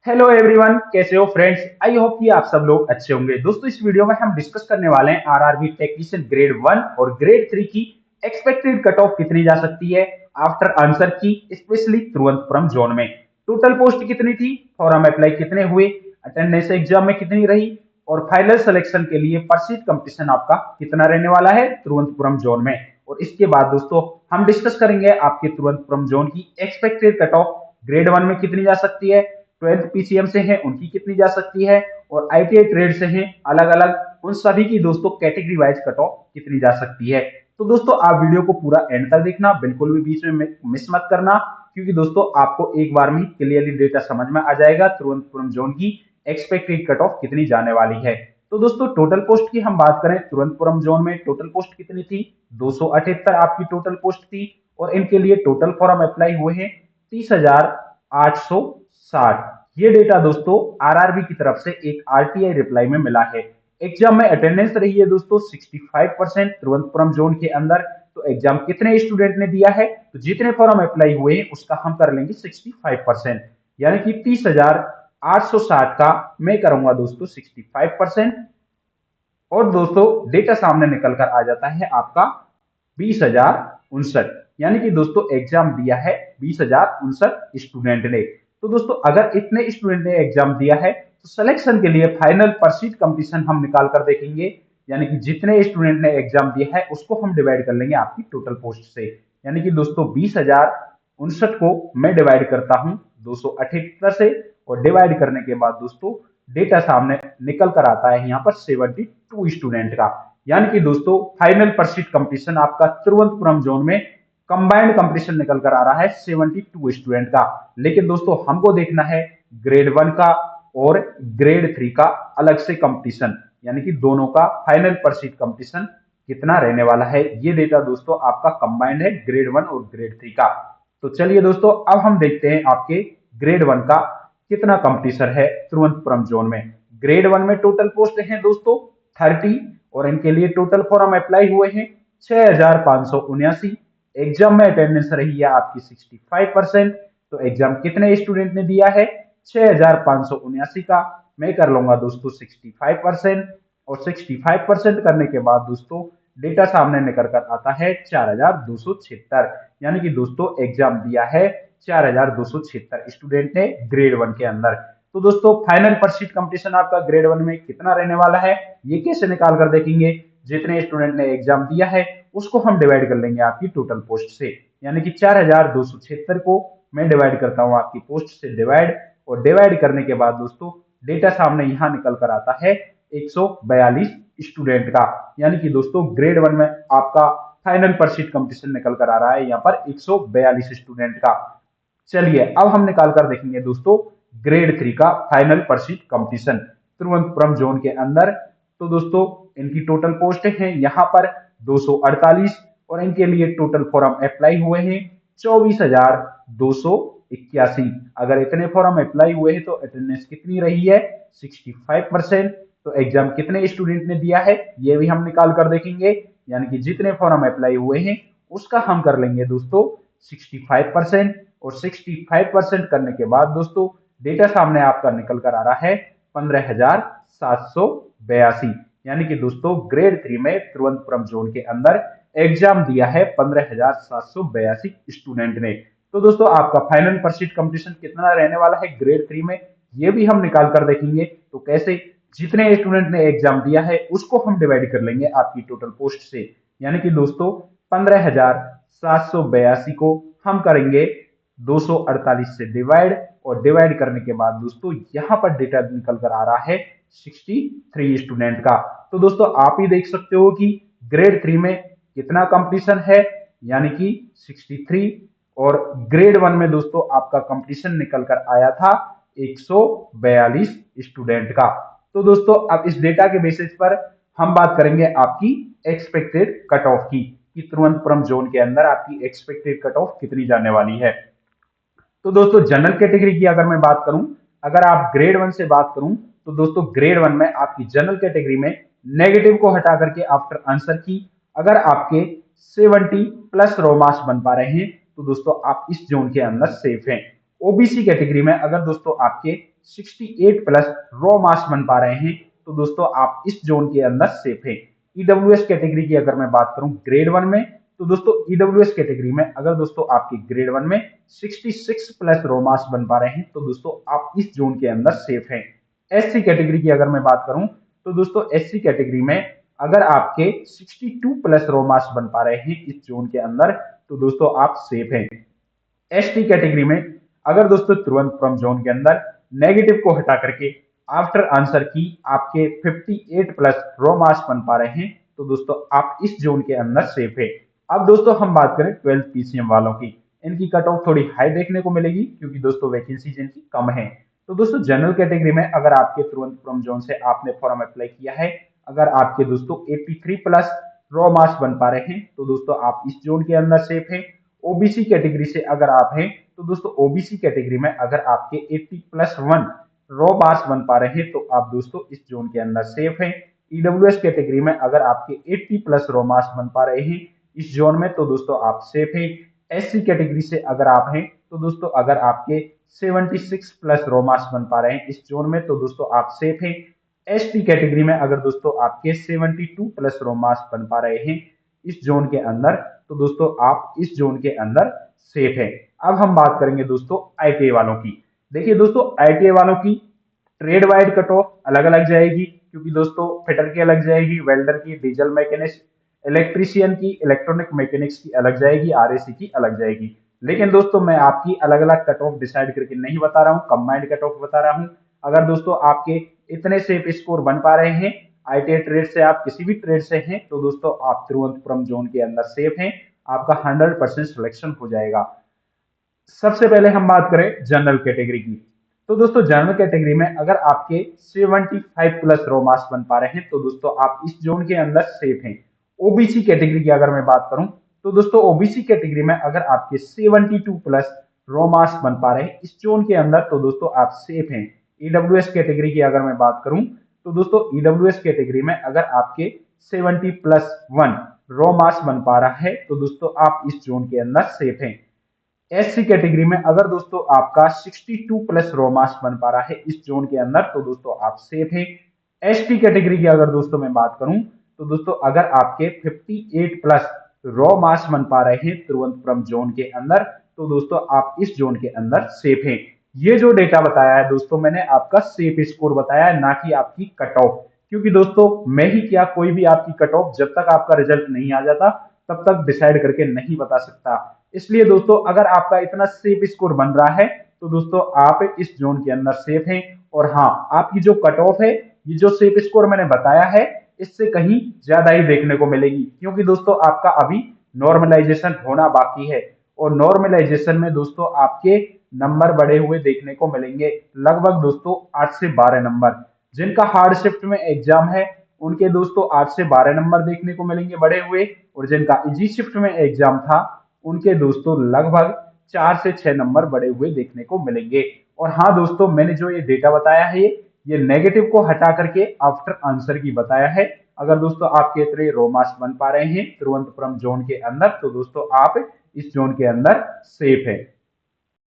Hello everyone, कैसे हो friends. I hope कि आप सब लोग अच्छे होंगे। दोस्तों, इस वीडियो में हम डिस्कस करने वाले हैं आरआरबी टेक्नीशियन ग्रेड 1 और ग्रेड 3 की एक्सपेक्टेड कट ऑफ कितनी जा सकती है आफ्टर आंसर की, स्पेशली तिरुवनंतपुरम जोन में। टोटल पोस्ट कितनी थी, फॉर्म अप्लाई कितने हुए, अटेंडेंस एग्जाम में कितनी रही और फाइनल सिलेक्शन के लिए पर सीट कंपटीशन आपका कितना रहने वाला है तिरुवनंतपुरम जोन में। और इसके बाद दोस्तों हम डिस्कस करेंगे आपके तिरुवनंतपुरम जोन की एक्सपेक्टेड कट ऑफ ग्रेड 1 में कितनी जा सकती है, 12th पीसीएम से हैं उनकी कितनी जा सकती है, और आईटीआई ट्रेड से हैं अलग अलग उन सभी की दोस्तों कैटेगरी वाइज कट ऑफ कितनी जा सकती है। तो दोस्तों आप वीडियो को पूरा एंड तक देखना, बिल्कुल भी बीच में मिस मत करना, क्योंकि दोस्तों आपको एक बार में क्लियरली डेटा समझ में आ जाएगा तिरुवनंतपुरम जोन की एक्सपेक्टेड कट ऑफ कितनी जाने वाली है। तो दोस्तों टोटल पोस्ट की हम बात करें, तिरुवनंतपुरम जोन में टोटल पोस्ट कितनी थी, 278 आपकी टोटल पोस्ट थी। और इनके लिए टोटल फॉर्म अप्लाई हुए हैं 30,860। ये डेटा दोस्तों आरआरबी की तरफ से एक आरटीआई रिप्लाई में मिला है। एग्जाम में अटेंडेंस रही है दोस्तों 65% तिरुवनंतपुरम जोन के अंदर। तो एग्जाम कितने स्टूडेंट ने दिया है, तो जितने फॉर्म अप्लाई हुए हैं उसका हम कर लेंगे 65%, यानी कि 30,860 का मैं करूंगा दोस्तों 65%। और दोस्तों डेटा सामने निकल कर आ जाता है आपका 20,059, यानी कि दोस्तों एग्जाम दिया है 20,059 स्टूडेंट ने। तो दोस्तों अगर इतने स्टूडेंट ने एग्जाम दिया है तो सिलेक्शन के लिए फाइनल पर सीट कंपटीशन हम निकाल कर देखेंगे, यानी कि जितने स्टूडेंट ने एग्जाम दिया है उसको हम डिवाइड कर लेंगे आपकी टोटल पोस्ट से। यानी कि दोस्तों 20,059 को मैं डिवाइड करता हूं 278 से, और डिवाइड करने के बाद दोस्तों डेटा सामने निकल कर आता है यहाँ पर 72 स्टूडेंट का। यानी कि दोस्तों फाइनल पर सीट कंपटीशन आपका तिरुवनंतपुरम जोन में कंबाइंड कंपटीशन निकल कर आ रहा है 72 स्टूडेंट का। लेकिन दोस्तों हमको देखना है ग्रेड 1 का और ग्रेड 3 का अलग से कंपटीशन, यानी कि दोनों का फाइनल पर सीट कंपटीशन कितना रहने वाला है। ये डेटा दोस्तों आपका कंबाइंड है ग्रेड 1 और ग्रेड 3 का। तो चलिए दोस्तों अब हम देखते हैं आपके ग्रेड 1 का कितना कंपटीशन है तिरुवनंतपुरम जोन में। ग्रेड 1 में टोटल पोस्ट है दोस्तों 30, और इनके लिए टोटल फॉर्म अप्लाई हुए हैं 6,579। एग्जाम में अटेंडेंस रही है आपकी 65%। तो एग्जाम कितने स्टूडेंट ने दिया है, 6,579 का मैं कर लूंगा दोस्तों 65%। और 65% करने के बाद दोस्तों डेटा सामने निकल कर आता है 4,276, यानी कि दोस्तों एग्जाम दिया है 4,276 स्टूडेंट ने ग्रेड 1 के अंदर। तो दोस्तों फाइनल पर सीट कंपटीशन आपका ग्रेड 1 में कितना रहने वाला है, ये कैसे निकाल कर देखेंगे। जितने स्टूडेंट ने एग्जाम दिया है उसको हम डिवाइड कर लेंगे आपकी टोटल पोस्ट से, यानी कि 4,276 को मैं डिवाइड करता हूं आपकी पोस्ट से डिवाइड, और डिवाइड करने के बाद दोस्तों डेटा सामने यहां निकल कर आता है 142 स्टूडेंट का। यानी कि दोस्तों ग्रेड 1 में आपका फाइनल पर सीट कंपटीशन निकल कर आ रहा है यहाँ पर 142 स्टूडेंट का। चलिए अब हम निकाल कर देखेंगे दोस्तों ग्रेड 3 का फाइनल पर सीट कंपटीशन तिरुवनंतपुरम जोन के अंदर। तो दोस्तों इनकी टोटल पोस्ट है यहाँ पर 248, और इनके लिए टोटल फॉर्म अप्लाई हुए हैं 24,281। अगर इतने फॉर्म अप्लाई हुए हैं तो अटेंडेंस कितनी रही है, 65%। तो एग्जाम कितने स्टूडेंट ने दिया है ये भी हम निकाल कर देखेंगे, यानी कि जितने फॉर्म अप्लाई हुए हैं उसका हम कर लेंगे दोस्तों 65%। और 65% करने के बाद दोस्तों डेटा सामने आपका निकल कर आ रहा है 15,782, यानी कि दोस्तों ग्रेड 3 में तिरुवनंतपुरम जोन के अंदर एग्जाम दिया है 15,782 स्टूडेंट ने। तो दोस्तों आपका फाइनल पर सीट कंपटीशन कितना रहने वाला है ग्रेड 3 में, ये भी हम निकाल कर देखेंगे। तो कैसे, जितने स्टूडेंट ने एग्जाम दिया है उसको हम डिवाइड कर लेंगे आपकी टोटल पोस्ट से, यानी कि दोस्तों 15,782 को हम करेंगे 248 से डिवाइड, और डिवाइड करने के बाद दोस्तों यहां पर डेटा निकल कर आ रहा है 63 स्टूडेंट का। तो दोस्तों आप ही देख सकते हो कि ग्रेड 3 में कितना कंपटीशन है, यानी कि 63। और ग्रेड 1 में दोस्तों आपका कंपटीशन निकल कर आया था 142 स्टूडेंट का। तो दोस्तों अब इस डेटा के बेसिस पर हम बात करेंगे आपकी एक्सपेक्टेड कट ऑफ की, कि तिरुवनंतपुरम जोन के अंदर आपकी एक्सपेक्टेड कट ऑफ कितनी जाने वाली है। तो दोस्तों जनरल कैटेगरी की अगर मैं बात करूं, अगर आप ग्रेड 1 से बात करूं, तो दोस्तों ग्रेड 1 में आपकी जनरल कैटेगरी में नेगेटिव को हटा करके आफ्टर आंसर की अगर आपके 70 प्लस रो मार्क्स बन पा रहे हैं तो दोस्तों आप इस जोन के अंदर सेफ हैं। ओबीसी कैटेगरी में अगर दोस्तों आपके 68 प्लस रॉ मार्क्स बन पा रहे हैं तो दोस्तों आप इस जोन के अंदर सेफ हैं। ईडब्ल्यूएस कैटेगरी की अगर मैं बात करूं ग्रेड 1 में, तो दोस्तों ईडब्ल्यूएस कैटेगरी में अगर दोस्तों आपके ग्रेड 1 में 66 प्लस रॉ मार्क्स बन पा रहे हैं तो दोस्तों आप इस जोन के अंदर सेफ हैं। एससी कैटेगरी की अगर मैं बात करूं तो दोस्तों एससी कैटेगरी में अगर आपके 62 प्लस रॉ मार्क्स बन पा रहे हैं इस जोन के अंदर तो दोस्तों आप सेफ हैं। एसटी कैटेगरी में अगर दोस्तों तिरुवनंतपुरम जोन के अंदर नेगेटिव को हटा करके आफ्टर आंसर की आपके 58 प्लस रॉ मार्क्स बन पा रहे हैं तो दोस्तों आप इस जोन के अंदर सेफ है। अब दोस्तों हम बात करें 12th पीसीएम वालों की, इनकी कट ऑफ थोड़ी हाई देखने को मिलेगी क्योंकि दोस्तों वैकेंसीज इनकी कम है। तो दोस्तों जनरल कैटेगरी में अगर आपके तिरुवनंतपुरम जोन से आपने फॉर्म अप्लाई किया है, अगर आपके दोस्तों 83 प्लस रॉ मार्क्स बन पा रहे हैं तो दोस्तों आप इस जोन के अंदर सेफ है। ओबीसी कैटेगरी से अगर आप हैं तो दोस्तों ओबीसी कैटेगरी में अगर आपके 80+1 रॉ मार्क्स बन पा रहे हैं तो आप दोस्तों इस जोन के अंदर सेफ हैं। ईडब्ल्यूएस कैटेगरी में अगर आपके 80 प्लस रॉ मार्क्स बन पा रहे हैं इस जोन में तो दोस्तों आप सेफ हैं। एससी कैटेगरी से अगर आप हैं तो दोस्तों अगर आपके 76 प्लस रॉ मार्क्स बन पा रहे हैं इस जोन में तो दोस्तों आप सेफ हैं। एसटी कैटेगरी में अगर दोस्तों आपके 72 प्लस रॉ मार्क्स बन पा रहे हैं इस जोन के अंदर तो दोस्तों आप इस जोन के अंदर सेफ है। अब हम बात करेंगे दोस्तों आईटीआई वालों की। देखिए दोस्तों आईटीआई वालों की ट्रेड वाइड कट ऑफ अलग अलग जाएगी क्योंकि दोस्तों फिटर की अलग जाएगी, वेल्डर की, डीजल मैकेनिक्स, इलेक्ट्रीशियन की, इलेक्ट्रॉनिक मैकेनिक्स की अलग जाएगी, आरएसी की अलग जाएगी। लेकिन दोस्तों मैं आपकी अलग अलग कट ऑफ डिसाइड करके नहीं बता रहा हूँ, कंबाइंड कट ऑफ बता रहा हूँ। अगर दोस्तों आपके इतने सेफ स्कोर बन पा रहे हैं आईटीआई ट्रेड से, आप किसी भी ट्रेड से हैं तो दोस्तों आप तिरुवनंतपुरम जोन के अंदर सेफ हैं, आपका 100% सिलेक्शन हो जाएगा। सबसे पहले हम बात करें जनरल कैटेगरी की, तो दोस्तों जनरल कैटेगरी में अगर आपके 75 प्लस रॉ मार्क्स बन पा रहे हैं तो दोस्तों आप इस जोन के अंदर सेफ हैं। ओबीसी कैटेगरी की अगर मैं बात करूं तो दोस्तों ओबीसी कैटेगरी में अगर आपके 72 प्लस रॉ मार्क्स बन पा रहे हैं इस जोन के अंदर तो दोस्तों आप सेफ हैं। ईडब्ल्यूएस कैटेगरी की अगर मैं बात करूं तो दोस्तों ईडब्ल्यूएस कैटेगरी में अगर आपके 70+1 रॉ मार्क्स बन पा रहा है तो दोस्तों आप इस जोन के अंदर सेफ हैं। एससी कैटेगरी में अगर दोस्तों आपका 62 प्लस रॉ मार्क्स बन पा रहा है इस जोन के अंदर तो दोस्तों आप सेफ हैं। एसटी कैटेगरी की अगर दोस्तों मैं बात करूं तो दोस्तों अगर आपके 58 प्लस रॉ मार्क्स बन पा रहे हैं तिरुवनंतपुरम जोन के अंदर तो दोस्तों आप इस जोन के अंदर सेफ हैं। ये जो डेटा बताया है दोस्तों मैंने आपका सेफ स्कोर बताया है, ना कि आपकी कट ऑफ, क्योंकि दोस्तों मैं ही क्या कोई भी आपकी कट ऑफ जब तक आपका रिजल्ट नहीं आ जाता तब तक डिसाइड करके नहीं बता सकता। इसलिए दोस्तों अगर आपका इतना सेफ स्कोर बन रहा है तो दोस्तों आप इस जोन के अंदर सेफ हैं। और हाँ, आपकी जो कट ऑफ है, ये जो सेफ स्कोर मैंने बताया है इससे कहीं ज्यादा ही देखने को मिलेगी, क्योंकि दोस्तों आपका अभी नॉर्मलाइजेशन होना बाकी है और नॉर्मलाइजेशन में दोस्तों आपके नंबर बढ़े हुए देखने को मिलेंगे, लगभग दोस्तों 8 से 12 नंबर। जिनका हार्ड शिफ्ट में एग्जाम है उनके दोस्तों 8 से 12 नंबर देखने को मिलेंगे बढ़े हुए, और जिनका इजी शिफ्ट में एग्जाम था उनके दोस्तों लगभग 4 से 6 नंबर बढ़े हुए देखने को मिलेंगे। और हाँ दोस्तों, मैंने जो ये डेटा बताया है ये नेगेटिव को हटा करके आफ्टर आंसर की बताया है। अगर दोस्तों आपके इतने रॉ मार्क्स बन पा रहे हैं तिरुवनंतपुरम जोन के अंदर तो दोस्तों आप इस जोन के अंदर सेफ है।